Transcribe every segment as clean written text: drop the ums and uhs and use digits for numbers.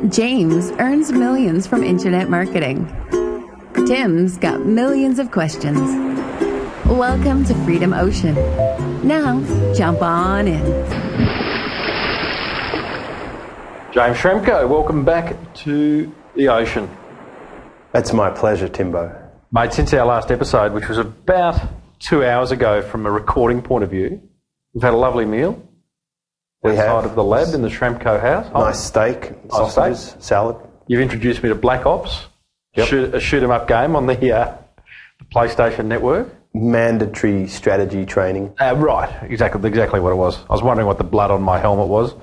James earns millions from internet marketing. Tim's got millions of questions. Welcome to Freedom Ocean. Now, jump on in. James Schramko, welcome back to the ocean. That's my pleasure, Timbo. Mate, since our last episode, which was about 2 hours ago from a recording point of view, we've had a lovely meal outside of the lab in the Schramko house. Nice steak, sausages, salad. You've introduced me to Black Ops, a shoot 'em up game on the PlayStation Network. Mandatory strategy training. Right, exactly what it was. I was wondering what the blood on my helmet was.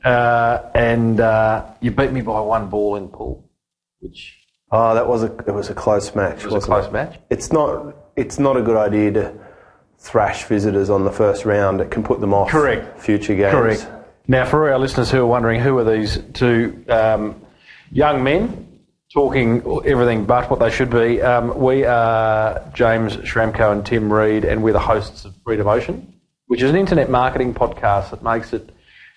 And you beat me by one ball in pool, which... Oh, it was a close match. It was a close match? It's not a good idea to thrash visitors on the first round. It can put them off future games. Correct. Now, for our listeners who are wondering who are these two young men talking everything but what they should be, we are James Schramko and Tim Reed, and we're the hosts of Freedom Ocean, which is an internet marketing podcast that makes it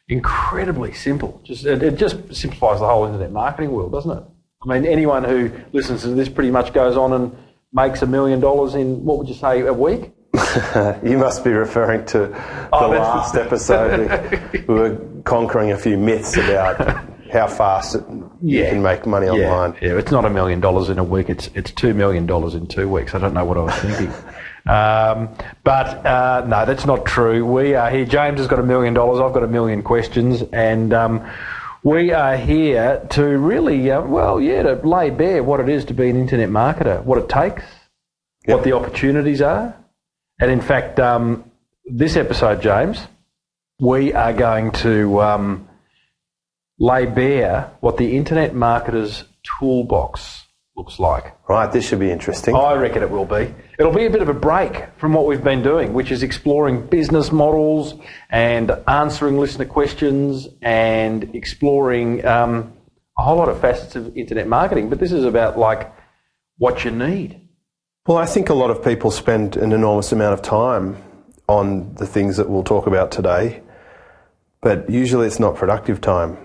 incredibly simple. It just simplifies the whole internet marketing world, doesn't it? I mean, anyone who listens to this pretty much goes on and makes $1 million in, what would you say, a week? You must be referring to the last episode. We were conquering a few myths about how fast you can make money online. Yeah, it's not $1 million in a week. It's $2 million in 2 weeks. I don't know what I was thinking. But no, that's not true. We are here. James has got $1 million. I've got 1 million questions. And we are here to really, to lay bare what it is to be an internet marketer, what it takes, what the opportunities are. And in fact, this episode, James, we are going to lay bare what the internet marketer's toolbox looks like. Right, this should be interesting. I reckon it will be. It'll be a bit of a break from what we've been doing, which is exploring business models and answering listener questions and exploring a whole lot of facets of internet marketing. But this is about, what you need. Well, I think a lot of people spend an enormous amount of time on the things that we'll talk about today, but usually it's not productive time.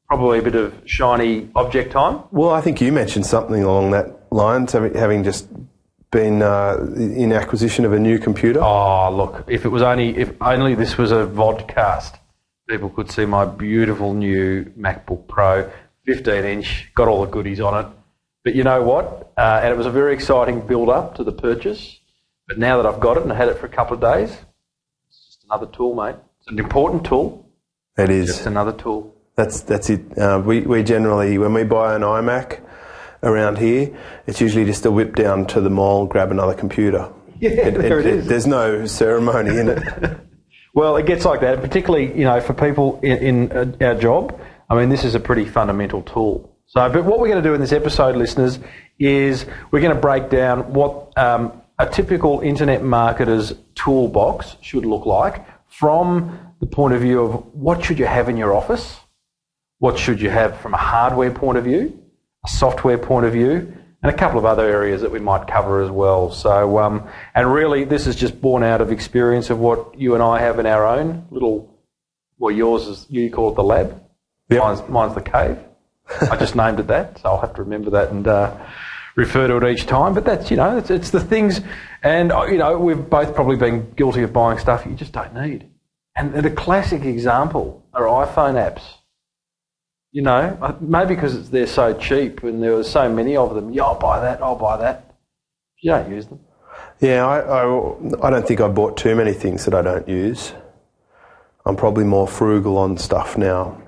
Probably a bit of shiny object time? Well, I think you mentioned something along that lines, having just been in acquisition of a new computer. Oh, look, if only this was a vodcast, people could see my beautiful new MacBook Pro, 15-inch, got all the goodies on it. But you know what? And it was a very exciting build-up to the purchase. But now that I've got it and I had it for a couple of days, it's just another tool, mate. It's an important tool. It is. Just another tool. That's it. We generally, when we buy an iMac around here, it's usually just a whip down to the mall, grab another computer. Yeah, there it is. There's no ceremony in it. Well, it gets like that, particularly, for people in our job. I mean, this is a pretty fundamental tool. But what we're going to do in this episode, listeners, is we're going to break down what a typical internet marketer's toolbox should look like from the point of view of what should you have in your office, what should you have from a hardware point of view, a software point of view, and a couple of other areas that we might cover as well. So, and really, this is just born out of experience of what you and I have in our own little, yours is, you call it the lab. Yep. Mine's the cave. I just named it that, so I'll have to remember that and refer to it each time. But that's, it's the things, and, we've both probably been guilty of buying stuff you just don't need. And the classic example are iPhone apps. Maybe because they're so cheap and there were so many of them. Yeah, I'll buy that. You don't use them. Yeah, I don't think I bought too many things that I don't use. I'm probably more frugal on stuff now.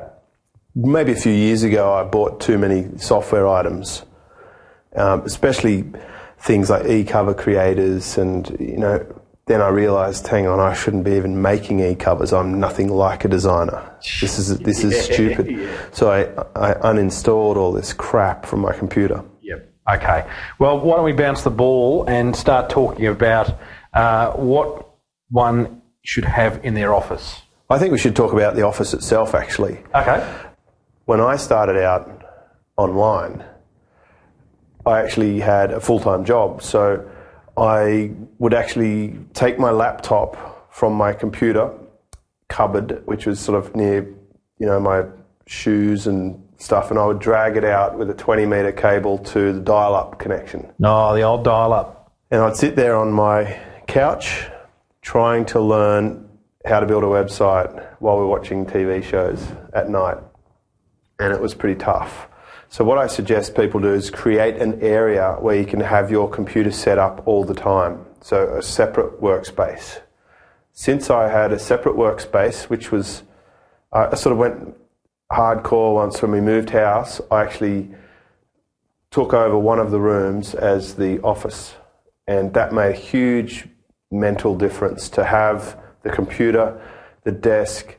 Maybe a few years ago I bought too many software items, especially things like e-cover creators, and then I realised, hang on, I shouldn't be even making e-covers. I'm nothing like a designer. This is stupid. Yeah. So I uninstalled all this crap from my computer. Yep. Okay. Well, why don't we bounce the ball and start talking about what one should have in their office? I think we should talk about the office itself, actually. Okay. When I started out online, I actually had a full-time job, so I would actually take my laptop from my computer cupboard, which was sort of near, my shoes and stuff, and I would drag it out with a 20-metre cable to the dial-up connection. Oh, the old dial-up. And I'd sit there on my couch trying to learn how to build a website while we're watching TV shows at night. And it was pretty tough. So what I suggest people do is create an area where you can have your computer set up all the time. So a separate workspace. Since I had a separate workspace, which was, I sort of went hardcore once when we moved house. I actually took over one of the rooms as the office. And that made a huge mental difference to have the computer, the desk,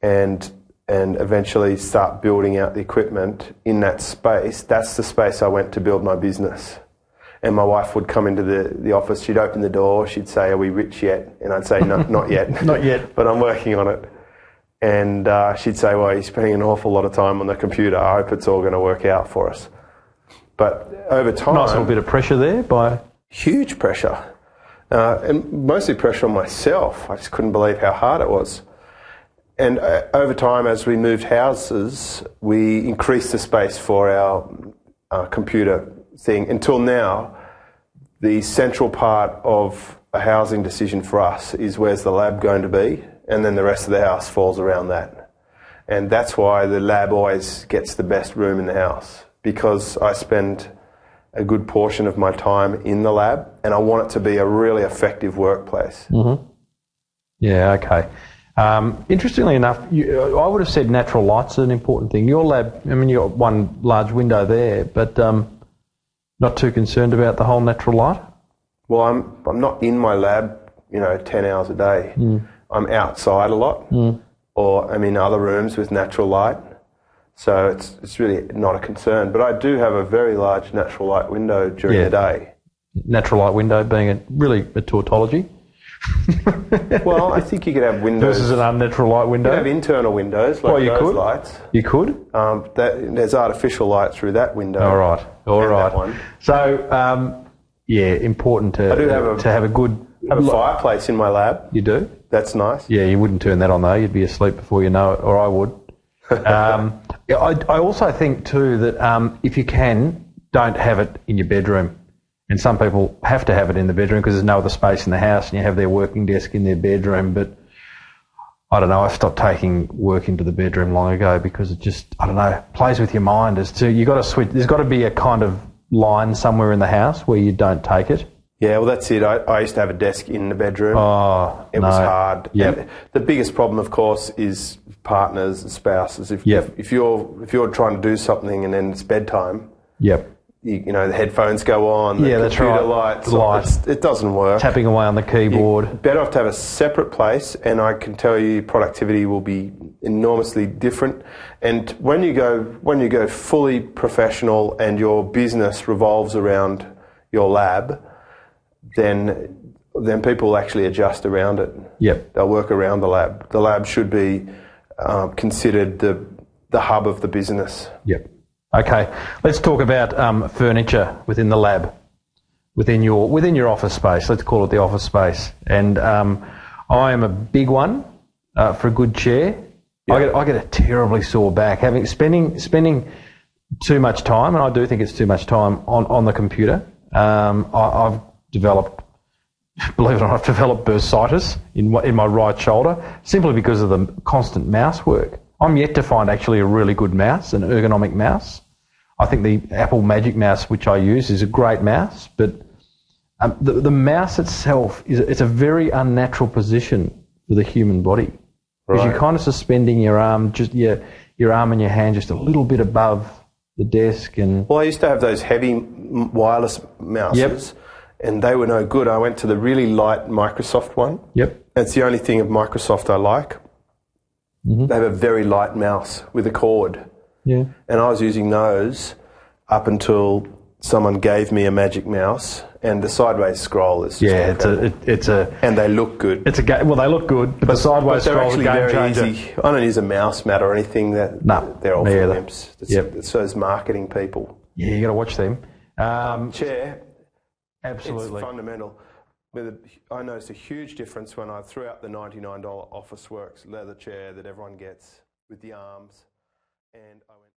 and eventually start building out the equipment in that space. That's the space I went to build my business. And my wife would come into the office, she'd open the door, she'd say, "Are we rich yet?" And I'd say, "No, not yet." Not yet. But I'm working on it. And she'd say, "Well, you're spending an awful lot of time on the computer. I hope it's all going to work out for us." But over time... Nice little bit of pressure there by... Huge pressure. And mostly pressure on myself. I just couldn't believe how hard it was. And over time, as we moved houses, we increased the space for our computer thing. Until now, the central part of a housing decision for us is where's the lab going to be, and then the rest of the house falls around that. And that's why the lab always gets the best room in the house, because I spend a good portion of my time in the lab, and I want it to be a really effective workplace. Mm-hmm. Yeah, okay. Interestingly enough, I would have said natural light's an important thing. Your lab, I mean, you've got one large window there, but not too concerned about the whole natural light? Well, I'm not in my lab, 10 hours a day. Mm. I'm outside a lot, or I'm in other rooms with natural light. So it's really not a concern. But I do have a very large natural light window during the day. Natural light window being a tautology. Well, I think you could have windows... Versus an unnatural light window? You could have internal windows, like those lights. You could? There's artificial light through that window. All right. That one. So, important to have a good... I have a fireplace in my lab. You do? That's nice. Yeah, you wouldn't turn that on though. You'd be asleep before you know it, or I would. I also think too that if you can, don't have it in your bedroom. And some people have to have it in the bedroom because there's no other space in the house, and you have their working desk in their bedroom. But I don't know, I stopped taking work into the bedroom long ago because it just, plays with your mind as to, you got to switch. There's got to be a kind of line somewhere in the house where you don't take it. Yeah, well, that's it. I used to have a desk in the bedroom. It was hard. Yep. The biggest problem, of course, is partners and spouses. If you're trying to do something and then it's bedtime, yep. The headphones go on, the computer lights, it doesn't work. Tapping away on the keyboard. You're better off to have a separate place, and I can tell you productivity will be enormously different. And when you go fully professional and your business revolves around your lab, then people actually adjust around it. Yep. They'll work around the lab. The lab should be considered the hub of the business. Yep. Okay, let's talk about furniture within the lab, within your office space. Let's call it the office space. And I am a big one for a good chair. Yep. I get a terribly sore back spending too much time, and I do think it's too much time on the computer. I've developed, believe it or not, bursitis in my right shoulder simply because of the constant mouse work. I'm yet to find actually a really good mouse, an ergonomic mouse. I think the Apple Magic Mouse, which I use, is a great mouse, but the mouse itself it's a very unnatural position for the human body because you're kind of suspending your arm, just your arm and your hand just a little bit above the desk. Well, I used to have those heavy wireless mouses, and they were no good. I went to the really light Microsoft one. Yep, that's the only thing of Microsoft I like. Mm-hmm. They have a very light mouse with a cord. Yeah. And I was using those up until someone gave me a Magic Mouse, and the sideways scroll is just incredible. And they look good. They look good, but the sideways scroll is a game changer. Easy. I don't use a mouse mat or anything. They're all for wimps. It's those marketing people. Yeah, you got to watch them. Chair, absolutely it's fundamental. I noticed a huge difference when I threw out the $99 Officeworks leather chair that everyone gets with the arms, and I went